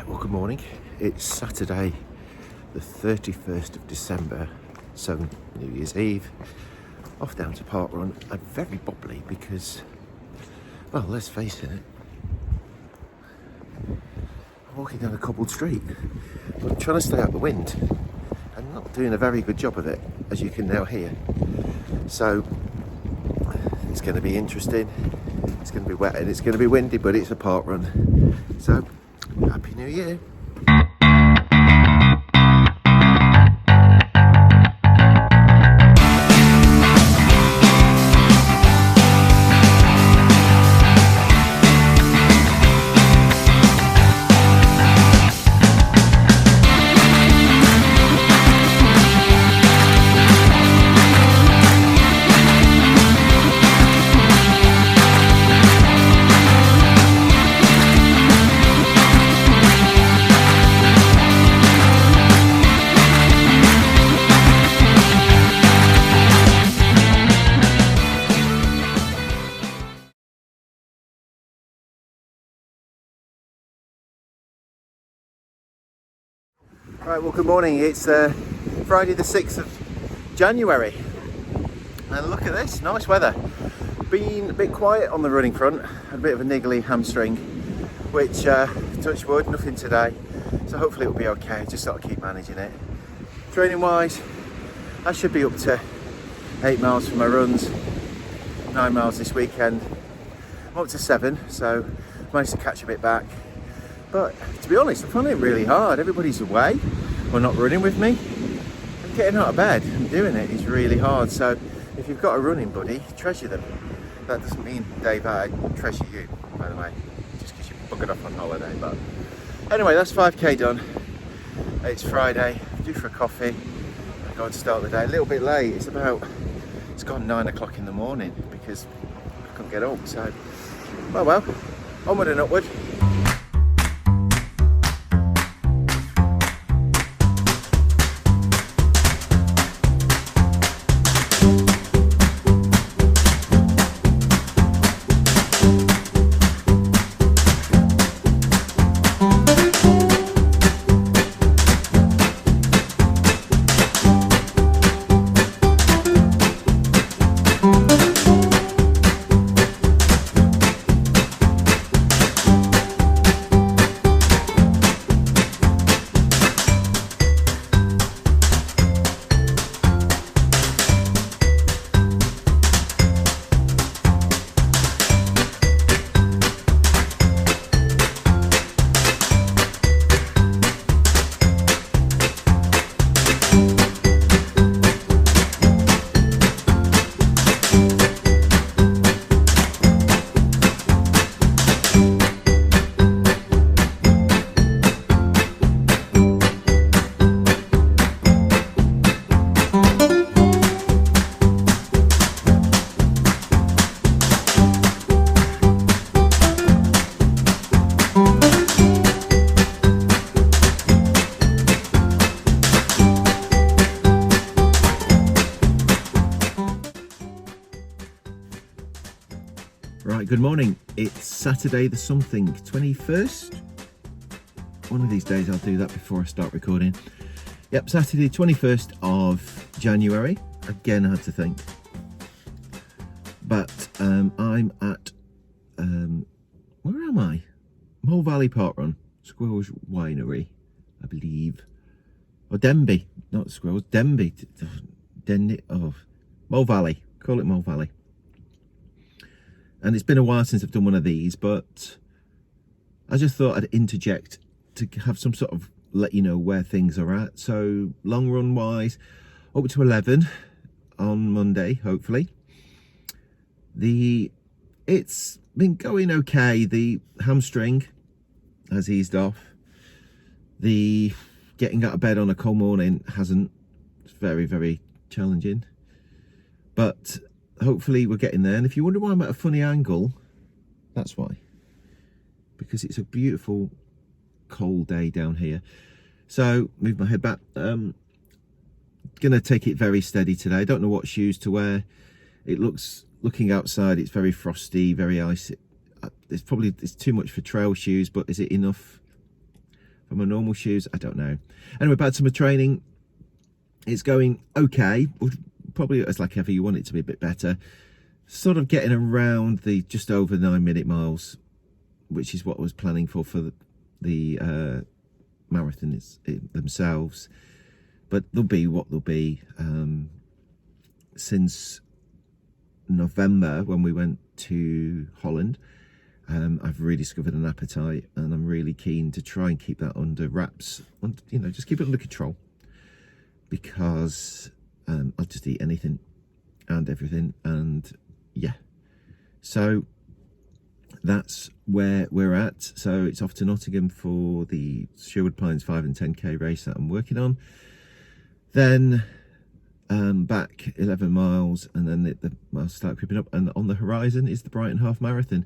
Right, well, good morning. It's Saturday, the 31st of December, so New Year's Eve. Off down to Park Run. I'm very bobbly because, well, let's face it, I'm walking down a cobbled street, but I'm trying to stay out the wind. I'm not doing a very good job of it, as you can now hear. So, it's going to be interesting. It's going to be wet and it's going to be windy, but it's a park run. So, Happy New Year. Right, well, good morning. It's Friday the 6th of January, and look at this, nice weather. Been a bit quiet on the running front, had a bit of a niggly hamstring, which, touch wood, nothing today, so hopefully it'll be okay. Just sort of keep managing it. Training wise, I should be up to 8 miles for my runs, 9 miles this weekend. I'm up to 7, so managed to catch a bit back. But to be honest, I'm finding it really hard. Everybody's away or not running with me. And getting out of bed and doing it is really hard. So if you've got a running buddy, treasure them. That doesn't mean, Dave, I treasure you, by the way, just because you buggered off on holiday. But anyway, that's 5k done. It's Friday, due for a coffee. I'm going to start the day a little bit late. It's gone 9 o'clock in the morning because I couldn't get up. So, well, onward and upward. Right, good morning. It's Saturday the something, 21st. One of these days I'll do that before I start recording. Yep, Saturday 21st of January. Again, I had to think. But I'm at, where am I? Mole Valley Park Run, Squirrels Winery, I believe. Or Denby, not Squirrels, Denby. Mole Valley, call it Mole Valley. And it's been a while since I've done one of these, but I just thought I'd interject to have some sort of let you know where things are at. So long run wise, up to 11 on Monday, hopefully. It's been going okay. The hamstring has eased off. The getting out of bed on a cold morning hasn't. It's very, very challenging. But hopefully we're getting there. And if you wonder why I'm at a funny angle, that's why. Because it's a beautiful cold day down here. So move my head back. Gonna take it very steady today. I don't know what shoes to wear. It looking outside, it's very frosty, very icy. It's too much for trail shoes, but is it enough for my normal shoes. I don't know. Anyway, back to my training. It's going okay. Probably as like ever, you want it to be a bit better. Sort of getting around the just over 9-minute miles, which is what I was planning for the marathons themselves. But they'll be what they'll be. Since November, when we went to Holland, I've rediscovered an appetite, and I'm really keen to try and keep that under wraps. You know, just keep it under control, because I'll just eat anything and everything, and yeah. So that's where we're at. So it's off to Nottingham for the Sherwood Pines 5 and 10k race that I'm working on. Then back 11 miles, and then the miles start creeping up, and on the horizon is the Brighton half marathon,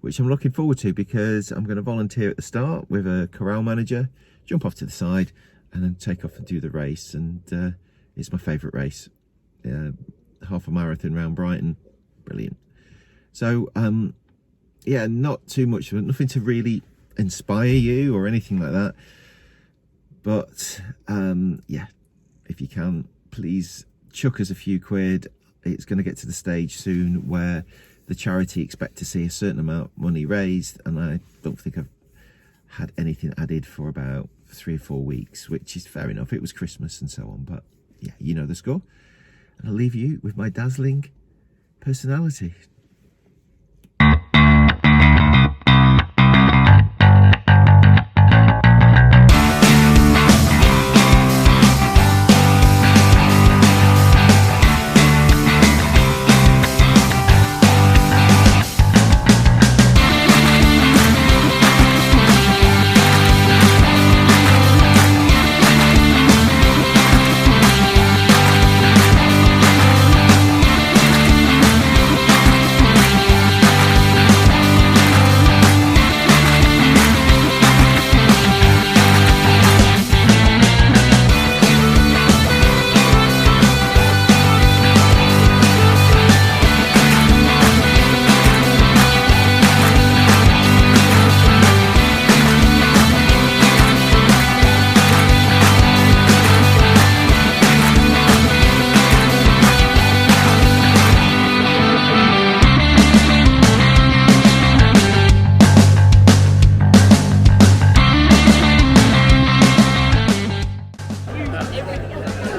which I'm looking forward to, because I'm going to volunteer at the start with a corral manager, jump off to the side, and then take off and do the race. And it's my favourite race, half a marathon round Brighton, brilliant. So yeah, not too much, nothing to really inspire you or anything like that, but yeah, if you can, please chuck us a few quid. It's going to get to the stage soon where the charity expect to see a certain amount of money raised, and I don't think I've had anything added for about 3 or 4 weeks, which is fair enough. It was Christmas and so on, but yeah, you know the score. And I'll leave you with my dazzling personality.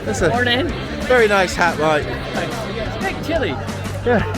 That's a morning. Very nice hat, Mike. It's a bit chilly. Yeah.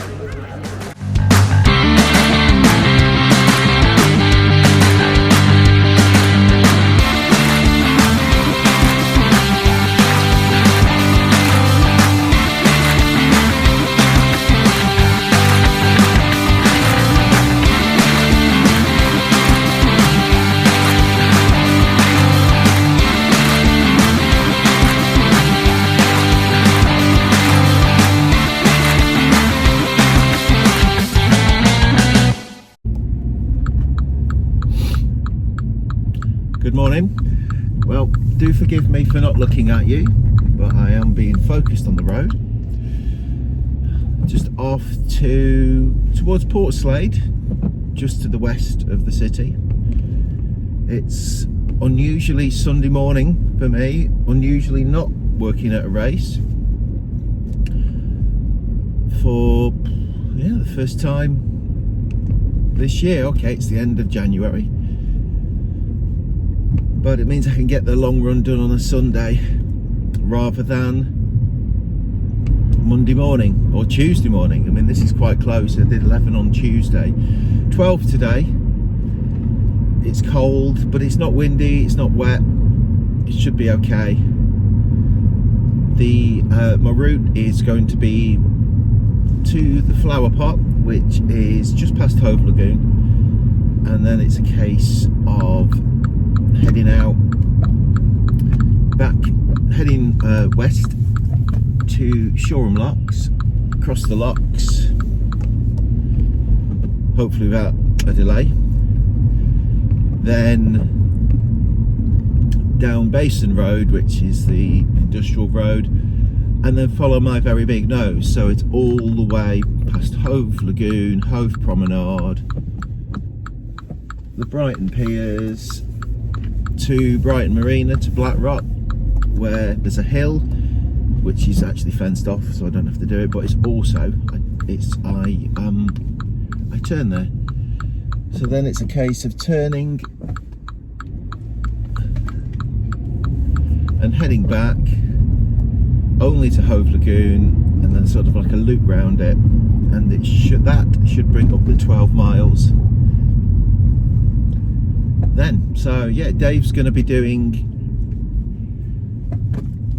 Good morning. Well, do forgive me for not looking at you, but I am being focused on the road. Just off towards Portslade, just to the west of the city. It's unusually Sunday morning for me, unusually not working at a race. For the first time this year. Okay, it's the end of January. But it means I can get the long run done on a Sunday rather than Monday morning or Tuesday morning. I mean, this is quite close. I did 11 on Tuesday, 12 today. It's cold, but it's not windy, it's not wet. It should be okay. My route is going to be to the Flower Pot, which is just past Hove Lagoon, and then it's a case of heading out heading west to Shoreham Locks, across the locks, hopefully without a delay, then down Basin Road, which is the industrial road, and then follow my very big nose, so it's all the way past Hove Lagoon, Hove Promenade, the Brighton Piers, to Brighton Marina to Black Rock, where there's a hill which is actually fenced off, so I don't have to do it. But it's also I turn there, so then it's a case of turning and heading back only to Hove Lagoon, and then sort of like a loop round it, and that should bring up the 12 miles then. So yeah, Dave's going to be doing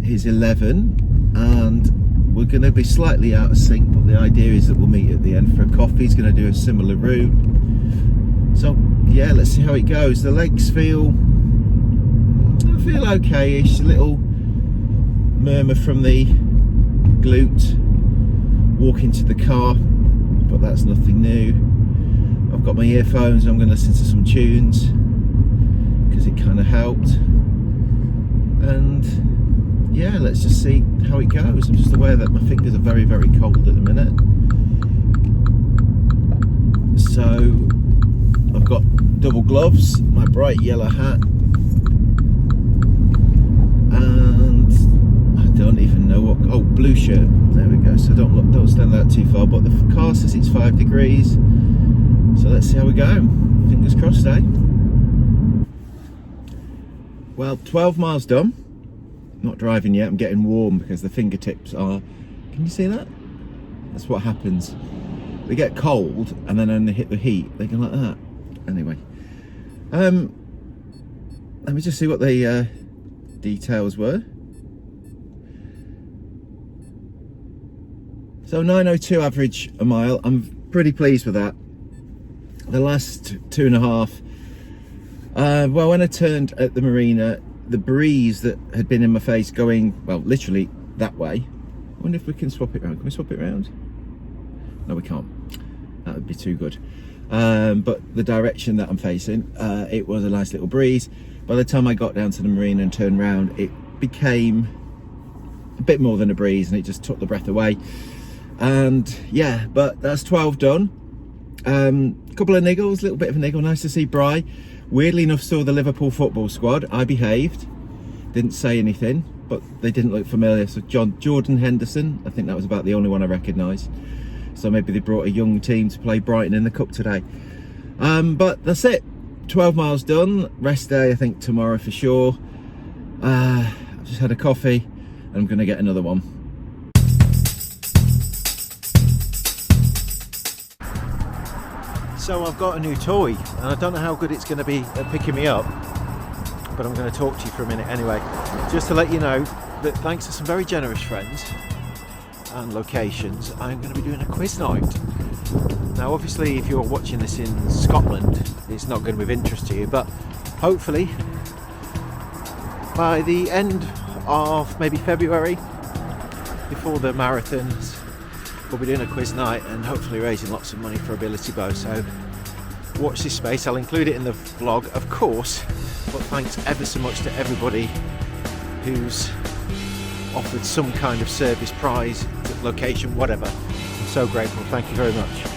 his 11, and we're going to be slightly out of sync, but the idea is that we'll meet at the end for a coffee. He's going to do a similar route, so yeah, let's see how it goes. The legs feel okay-ish, a little murmur from the glute walking to the car, but that's nothing new. I've got my earphones and I'm going to listen to some tunes because it kind of helped, and yeah, let's just see how it goes. I'm just aware that my fingers are very, very cold at the minute, so I've got double gloves, my bright yellow hat, and I don't even know what, oh, blue shirt, there we go. So don't stand out too far, but the car says it's 5 degrees, so let's see how we go. Fingers crossed, eh? Well, 12 miles done. Not driving yet, I'm getting warm because the fingertips are, can you see that? That's what happens. They get cold and then when they hit the heat, they go like that. Anyway, let me just see what the details were. So 9:02 average a mile. I'm pretty pleased with that. The last 2.5, well, when I turned at the marina, the breeze that had been in my face going, well, literally that way. I wonder if we can swap it around. Can we swap it around? No, we can't. That would be too good. But the direction that I'm facing, it was a nice little breeze. By the time I got down to the marina and turned round, it became a bit more than a breeze, and it just took the breath away. And yeah, but that's 12 done. A couple of niggles, a little bit of a niggle. Nice to see Bry. Weirdly enough, saw the Liverpool football squad. I behaved, didn't say anything, but they didn't look familiar. So Jordan Henderson, I think that was about the only one I recognised. So maybe they brought a young team to play Brighton in the cup today. But that's it. 12 miles done. Rest day, I think, tomorrow for sure. I've just had a coffee and I'm going to get another one. So I've got a new toy, and I don't know how good it's going to be at picking me up, but I'm going to talk to you for a minute anyway, just to let you know that thanks to some very generous friends and locations, I'm going to be doing a quiz night. Now obviously if you're watching this in Scotland, it's not going to be of interest to you, but hopefully by the end of maybe February, before the marathons, we'll be doing a quiz night and hopefully raising lots of money for Ability Bow. So watch this space. I'll include it in the vlog, of course, but thanks ever so much to everybody who's offered some kind of service, prize, location, whatever. I'm so grateful. Thank you very much.